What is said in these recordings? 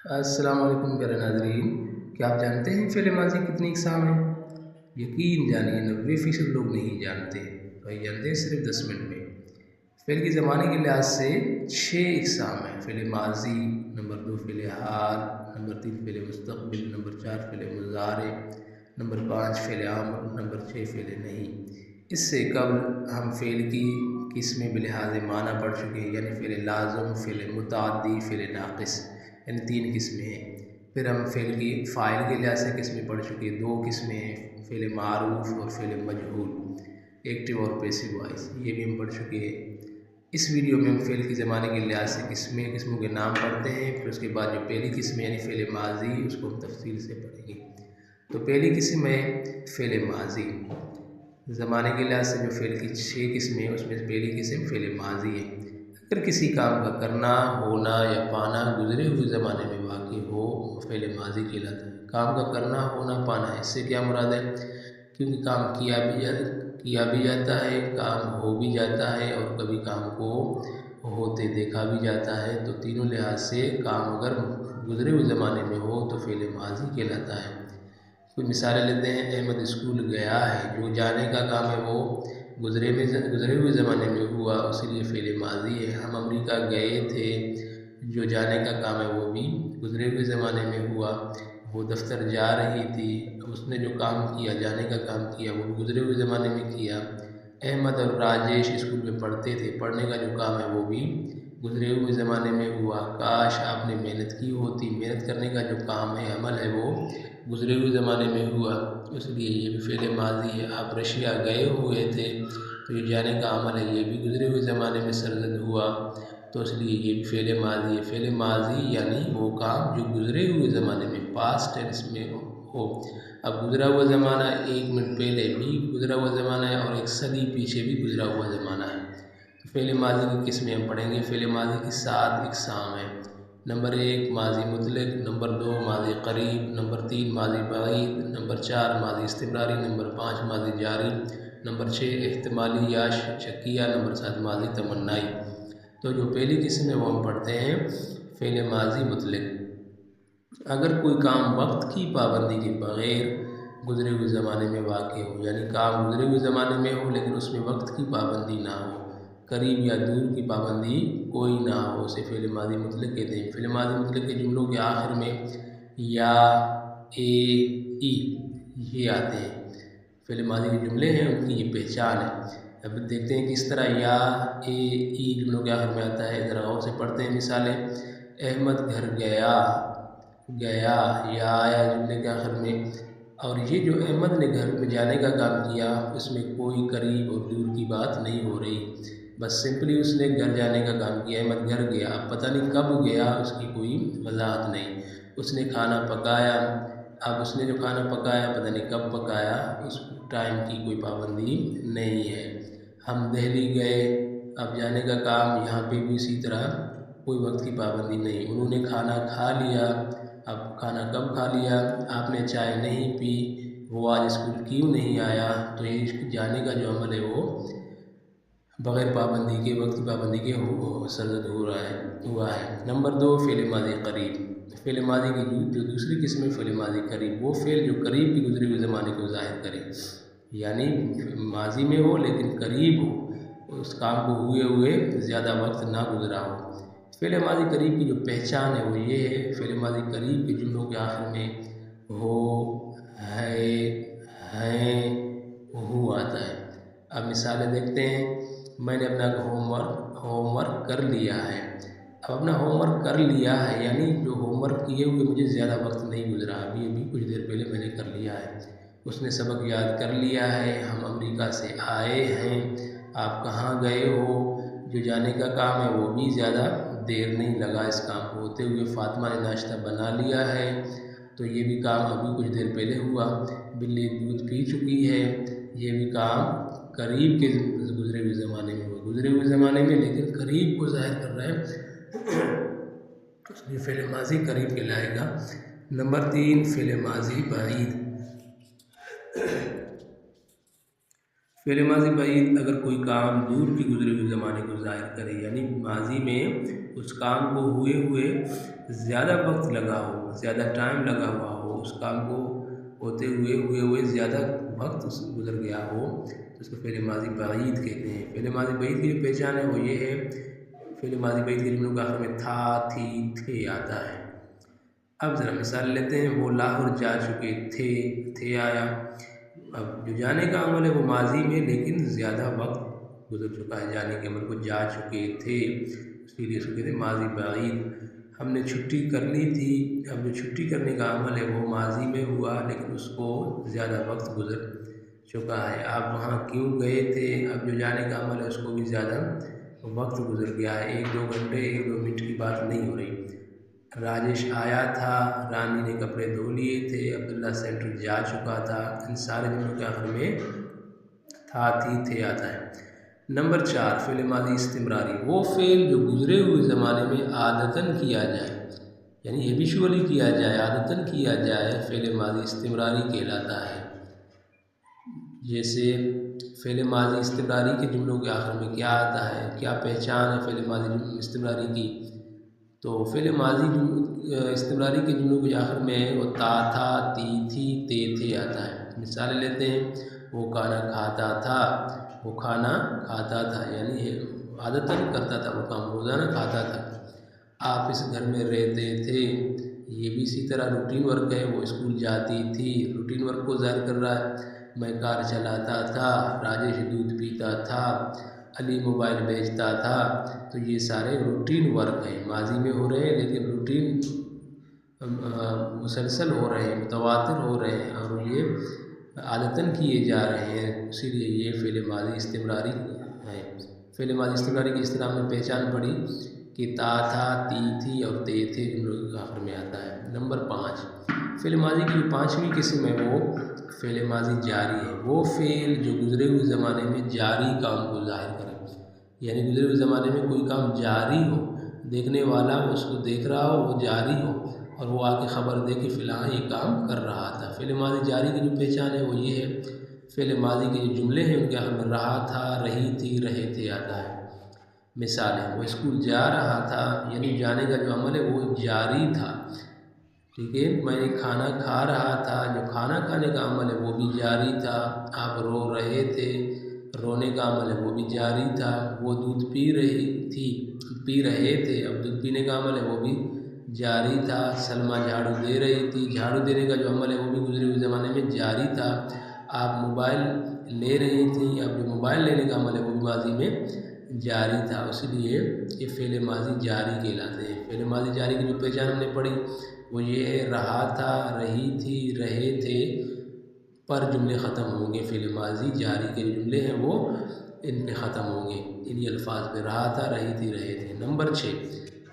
السلام علیکم پیارے ناظرین، کیا آپ جانتے ہیں فعل ماضی کتنی اقسام ہیں؟ یقین جانیے 90% لوگ نہیں جانتے، وہی جانتے ہیں صرف 10 منٹ میں۔ فعل کے زمانے کے لحاظ سے 6 اقسام ہیں: فعل ماضی، نمبر 2 فعل حال، نمبر 3 فعل مستقبل، نمبر 4 فعل مضارع، نمبر 5 فعل امر، نمبر 6 فعل نہیں۔ اس سے قبل ہم فعل کی قسمیں بلحاظ معنی پڑھ چکے ہیں، یعنی فعل لازم، فعل متعدی، فعل ناقص، یعنی 3 قسمیں ہیں۔ پھر ہم فعل کی فاعل کے لحاظ سے قسمیں پڑھ چکے ہیں، 2 قسمیں ہیں: فعل معروف اور فعل مجہول، ایکٹیو اور پیسو وائس، یہ بھی ہم پڑھ چکے ہیں۔ اس ویڈیو میں ہم فعل کے زمانے کے لحاظ سے قسموں کے نام پڑھتے ہیں، پھر اس کے بعد جو پہلی قسم یعنی فعل ماضی، اس کو ہم تفصیل سے پڑھیں گے۔ تو پہلی قسم ہے فعل ماضی۔ زمانے کے لحاظ سے جو فعل کی 6 قسمیں ہیں، اس میں پہلی قسم فعل ماضی ہے۔ اگر کسی کام کا کرنا، ہونا یا پانا گزرے ہوئے زمانے میں واقع ہو، فعل ماضی کہلاتا ہے۔ کام کا کرنا، ہونا، پانا، اس سے کیا مراد ہے؟ کیونکہ کام کیا بھی جاتا ہے، کام ہو بھی جاتا ہے اور کبھی کام کو ہوتے دیکھا بھی جاتا ہے، تو تینوں لحاظ سے کام اگر گزرے ہوئے زمانے میں ہو تو فعل ماضی کہلاتا ہے۔ کوئی مثالیں لیتے ہیں: احمد اسکول گیا ہے، جو جانے کا کام ہے وہ گزرے ہوئے زمانے میں ہوا، اسی لیے فعل ماضی ہے۔ ہم امریکہ گئے تھے، جو جانے کا کام ہے وہ بھی گزرے ہوئے زمانے میں ہوا۔ وہ دفتر جا رہی تھی، اس نے جو کام کیا، جانے کا کام کیا، وہ بھی گزرے ہوئے زمانے میں کیا۔ احمد اور راجیش اسکول میں پڑھتے تھے، پڑھنے کا جو کام ہے وہ بھی گزرے ہوئے زمانے میں ہوا۔ کاش آپ نے محنت کی ہوتی، محنت کرنے کا جو کام ہے، عمل ہے، وہ گزرے ہوئے زمانے میں ہوا، اس لیے یہ بھی فعل ماضی ہے۔ آپ رشیا گئے ہوئے تھے، تو یہ جانے کا عمل ہے، یہ بھی گزرے ہوئے زمانے میں سرزد ہوا، تو اس لیے یہ بھی فعل ماضی ہے۔ فعل ماضی یعنی وہ کام جو گزرے ہوئے زمانے میں پاسٹ ٹینس میں ہو۔ اب گزرا ہوا زمانہ 1 منٹ پہلے بھی گزرا ہوا زمانہ ہے اور 1 صدی پیچھے بھی گزرا ہوا زمانہ ہے۔ تو فعل ماضی کی قسمیں ہم پڑھیں گے۔ فعل ماضی کی 7 اقسام ہیں: نمبر 1 ماضی مطلق، نمبر 2 ماضی قریب، نمبر 3 ماضی بعید، نمبر 4 ماضی استمراری، نمبر 5 ماضی جاری، نمبر 6 احتمالی یا شکیہ، نمبر 7 ماضی تمنائی۔ تو جو پہلی قسم ہے وہ ہم پڑھتے ہیں فعل ماضی مطلق۔ اگر کوئی کام وقت کی پابندی کے بغیر گزرے ہوئے زمانے میں واقع ہو، یعنی کام گزرے ہوئے زمانے میں ہو لیکن اس میں وقت کی پابندی نہ ہو، قریب یا دور کی پابندی کوئی نہ ہو، اسے فعل ماضی مطلق کہتے ہیں۔ فعل ماضی مطلق کے جملوں کے آخر میں یا، اے، ای یہ آتے ہیں۔ فعل ماضی کے جملے ہیں، ان کی یہ پہچان ہے۔ اب دیکھتے ہیں کس طرح یا، اے، ای جملوں کے آخر میں آتا ہے، ذرا غور سے پڑھتے ہیں مثالیں۔ احمد گھر گیا، گیا یا آیا جملے کے آخر میں، اور یہ جو احمد نے گھر میں جانے کا کام کیا، اس میں کوئی قریب اور دور کی بات نہیں ہو رہی، بس سمپلی اس نے گھر جانے کا کام کیا، احمد گھر گیا۔ اب پتہ نہیں کب گیا، اس کی کوئی وضاحت نہیں۔ اس نے کھانا پکایا، اب اس نے جو کھانا پکایا پتہ نہیں کب پکایا، اس ٹائم کی کوئی پابندی نہیں ہے۔ ہم دہلی گئے، اب جانے کا کام، یہاں پہ بھی اسی طرح کوئی وقت کی پابندی نہیں۔ انہوں نے کھانا کھا لیا، اب کھانا کب کھا لیا۔ آپ نے چائے نہیں پی، وہ آج اسکول کیوں نہیں آیا۔ تو یہ جانے کا جو عمل ہے وہ بغیر پابندی کے، وقت کی پابندی کے سرزد ہوا ہے۔ نمبر 2 فعل ماضی قریب۔ فعل ماضی کی جو دوسری قسم ہے فعل ماضی قریب، وہ فعل جو قریب کے گزرے ہوئے زمانے کو ظاہر کرے، یعنی ماضی میں ہو لیکن قریب ہو، اس کام کو ہوئے زیادہ وقت نہ گزرا ہو۔ فعل ماضی قریب کی جو پہچان ہے وہ یہ ہے: فعل ماضی قریب کے جملوں کے آخر میں ہو، ہے، ہیں، ہو آتا ہے۔ اب مثالیں دیکھتے ہیں۔ میں نے اپنا ہوم ورک کر لیا ہے۔ اب اپنا ہوم ورک کر لیا ہے یعنی جو ہوم ورک کیے ہوئے مجھے زیادہ وقت نہیں گزرا، ابھی کچھ دیر پہلے میں نے کر لیا ہے۔ اس نے سبق یاد کر لیا ہے۔ ہم امریکہ سے آئے ہیں۔ آپ کہاں گئے ہو، جو جانے کا کام ہے وہ بھی زیادہ دیر نہیں لگا اس کام کو ہوتے ہوئے۔ فاطمہ نے ناشتہ بنا لیا ہے، تو یہ بھی کام ابھی کچھ دیر پہلے ہوا۔ بلی دودھ پی چکی ہے، یہ بھی کام قریب کے گزرے ہوئے زمانے میں ہوا، گزرے ہوئے زمانے میں لیکن قریب کو ظاہر کر رہا ہے، اس لیے فعل ماضی قریب کہلائے گا۔ نمبر 3 فعل ماضی بعید۔ فعل ماضی بعید اگر کوئی کام دور کی گزرے ہوئے زمانے کو ظاہر کرے، یعنی ماضی میں اس کام کو ہوئے زیادہ وقت لگا ہو، زیادہ ٹائم لگا ہوا ہو، اس کام کو ہوتے ہوئے زیادہ وقت گزر گیا ہو تو اس کو فعل ماضی بعید کہتے ہیں۔ فعل ماضی بعید کی جو پہچان ہے وہ یہ ہے، فعل ماضی بعید کے جملوں کے آخر میں تھا، تھی، تھے آتا ہے۔ اب ذرا مثال لیتے ہیں، وہ لاہور جا چکے تھے آیا۔ اب جو جانے کا عمل ہے وہ ماضی میں لیکن زیادہ وقت گزر چکا ہے، جانے کے عمل کو جا چکے تھے، اس لیے اس کو کہتے ہیں ماضی بعید۔ ہم نے چھٹی کر لی تھی، اب جو چھٹی کرنے کا عمل ہے وہ ماضی میں ہوا لیکن اس کو زیادہ وقت گزر چکا ہے۔ آپ وہاں کیوں گئے تھے، اب جو جانے کا عمل ہے اس کو بھی زیادہ وقت گزر گیا ہے، 1-2 گھنٹے 1-2 منٹ کی بات نہیں ہو رہی۔ راجیش آیا تھا، رانی نے کپڑے دھو لیے تھے، عبداللہ سینٹر جا چکا تھا۔ ان سارے جملوں کے آخر میں تھا، تھی، تھے آتا ہے۔ نمبر 4، فعل ماضی استمراری، وہ فعل جو گزرے ہوئے زمانے میں عادتاً کیا جائے، یعنی ہیبیچولی کیا جائے، عادتاً کیا جائے، فعل ماضی استمراری کہلاتا ہے۔ جیسے فعل ماضی استمراری کے جملوں کے آخر میں کیا آتا ہے، کیا پہچان ہے فعل ماضی استمراری کی؟ تو فعل ماضی استمراری کے جملوں کے آخر میں وہ تا، تھا، تی، تھی، تے، تھے آتا ہے۔ مثالیں لیتے ہیں، وہ کھانا کھاتا تھا، وہ کھانا کھاتا تھا، یعنی عادتاً کرتا تھا وہ کام، روزانہ کھاتا تھا۔ آپ اس گھر میں رہتے تھے، یہ بھی اسی طرح روٹین ورک ہے، وہ اسکول جاتی تھی، روٹین ورک کو ظاہر کر رہا ہے۔ میں کار چلاتا تھا، راجیش دودھ پیتا تھا، علی موبائل بیچتا تھا۔ تو یہ سارے روٹین ورک ہیں، ماضی میں ہو رہے ہیں لیکن روٹین مسلسل ہو رہے ہیں، متواتر ہو رہے ہیں اور یہ عادتاً کیے جا رہے ہیں، اسی لیے یہ فعل ماضی استمراری ہے۔ فعل ماضی استمراری کی اس طرح ہم نے پہچان پڑھی کہ تا، تھا، تی، تھی اور تے، تھے جملوں کے آخر میں آتا ہے۔ نمبر 5، فعل ماضی کی جو 5ویں قسم ہے وہ فعل ماضی جاری ہے، وہ فعل جو گزرے ہوئے زمانے میں جاری کام کو ظاہر کرے، یعنی گزرے ہوئے زمانے میں کوئی کام جاری ہو، دیکھنے والا اس کو دیکھ رہا ہو، وہ جاری ہو اور وہ آ کے خبر دے کہ فلاں یہ کام کر رہا تھا۔ فعل ماضی جاری کی جو پہچان ہے وہ یہ ہے، فعل ماضی کے جو جملے ہیں ان کے آخر میں رہا تھا، رہی تھی، رہے تھے آتا ہے۔ مثالیں، وہ اسکول جا رہا تھا، یعنی جانے کا جو عمل ہے وہ جاری تھا، ٹھیک ہے۔ میں نے کھانا کھا رہا تھا، جو کھانا کھانے کا عمل ہے وہ بھی جاری تھا۔ آپ رو رہے تھے، رونے کا عمل ہے وہ بھی جاری تھا۔ وہ دودھ پی رہے تھے، اب دودھ پینے کا عمل ہے وہ بھی جاری تھا۔ سلمیٰ جھاڑو دے رہی تھی، جھاڑو دینے کا جو عمل ہے وہ بھی گزرے ہوئے زمانے میں جاری تھا۔ آپ موبائل لے رہی تھیں، اب جو موبائل لینے کا عمل ہے وہ بھی ماضی میں جاری تھا، اس لیے یہ فعل ماضی جاری کہلاتے ہیں۔ فعل ماضی جاری کی جو پہچان ہم نے پڑھی وہ یہ ہے، رہا تھا، رہی تھی، رہے تھے پر جملے ختم ہوں گے، فعل ماضی جاری کے جو جملے ہیں وہ ان پہ ختم ہوں گے، انہی الفاظ پہ، رہا تھا، رہی تھی، رہے تھے۔ نمبر 6،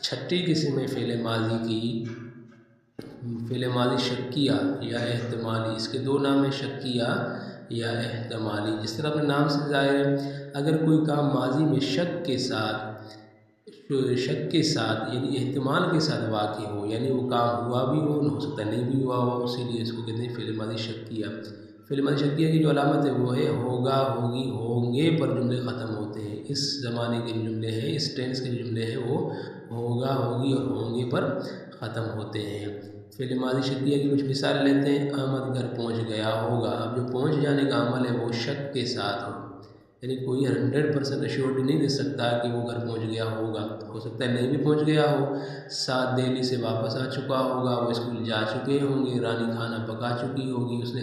چھٹی قسم ہے فعل ماضی کی، فعل ماضی شکیہ یا احتمالی۔ اس کے 2 نام ہیں، شکیہ یا احتمالی۔ جس طرح اپنے نام سے ظاہر ہے، اگر کوئی کام ماضی میں شک کے ساتھ یعنی احتمال کے ساتھ واقع ہو، یعنی وہ کام ہوا بھی ہو سکتا ہے نہیں بھی ہوا ہو، اسی لیے اس کو کہتے ہیں فعل ماضی شکیہ۔ فعل ماضی شکیہ کی جو علامت ہے وہ ہے ہوگا، ہوگی، ہوں گے پر جملے ختم ہوتے ہیں۔ اس زمانے کے جو جملے ہیں، اس ٹینس کے جو جملے ہیں وہ ہوگا، ہوگی اور ہوں گے پر ختم ہوتے ہیں۔ فعل ماضی شکیہ کی کچھ مثال لیتے ہیں، احمد گھر پہنچ گیا ہوگا۔ اب جو پہنچ جانے کا عمل ہے وہ شک کے ساتھ ہو، یعنی کوئی 100% ایشورٹی نہیں دے سکتا کہ وہ گھر پہنچ گیا ہوگا، ہو سکتا ہے نہیں بھی پہنچ گیا ہو۔ 7 دہلی سے واپس آ چکا ہوگا، وہ اسکول جا چکے ہوں گے، رانی کھانا پکا چکی ہوگی، اس نے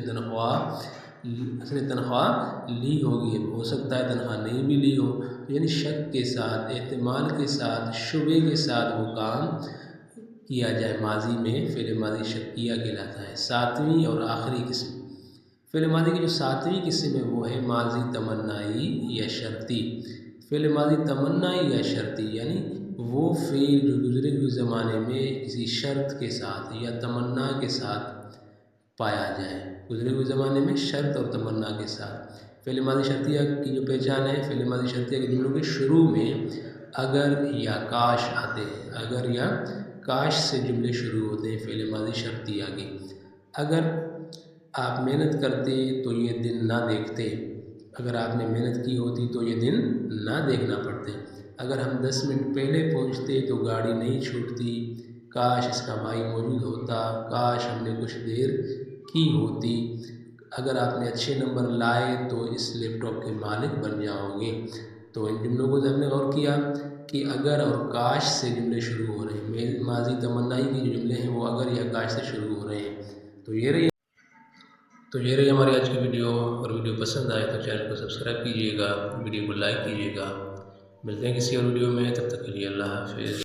تنخواہ لی ہوگی، ہو سکتا ہے تنخواہ نہیں بھی لی ہو۔ یعنی شک کے ساتھ، احتمال کے ساتھ، شبے کے ساتھ وہ کام کیا جائے، ماضی میں فعل ماضی شکیہ کہلاتا ہے۔ 7ویں اور آخری قسم، فعل ماضی کی جو 7ویں قسم ہے وہ ہے ماضی تمنائی یا شرطی۔ فعل ماضی تمنائی یا شرطی یعنی وہ فعل جو گزرے ہوئے زمانے میں کسی شرط کے ساتھ یا تمنا کے ساتھ پایا جائے، گزرے ہوئے زمانے میں شرط اور تمنا کے ساتھ۔ فعل ماضی شرطیہ کی جو پہچان ہے، فعل ماضی شرطیہ کے جملوں کے شروع میں اگر یا کاش آتے ہیں، اگر یا کاش سے جملے شروع ہوتے ہیں فعل ماضی شرطیہ کے۔ اگر آپ محنت کرتے تو یہ دن نہ دیکھتے، اگر آپ نے محنت کی ہوتی تو یہ دن نہ دیکھنا پڑتے۔ اگر ہم 10 منٹ پہلے پہنچتے تو گاڑی نہیں چھوٹتی، کاش اس کا بھائی موجود ہوتا، کاش ہم نے کچھ دیر کی ہوتی، اگر آپ نے اچھے نمبر لائے تو اس لیپ ٹاپ کے مالک بن جاؤ گے۔ تو ان جملوں کو ہم نے غور کیا کہ اگر اور کاش سے جملے شروع ہو رہے ہیں، ماضی تمنائی کے جو جملے ہیں وہ اگر یا کاش سے شروع ہو رہے ہیں۔ تو یہ رہی ہماری آج کی ویڈیو، اور ویڈیو پسند آئے تو چینل کو سبسکرائب کیجیے گا، ویڈیو کو لائک کیجیے گا۔ ملتے ہیں کسی اور ویڈیو میں، تب تک کے لیے اللہ حافظ۔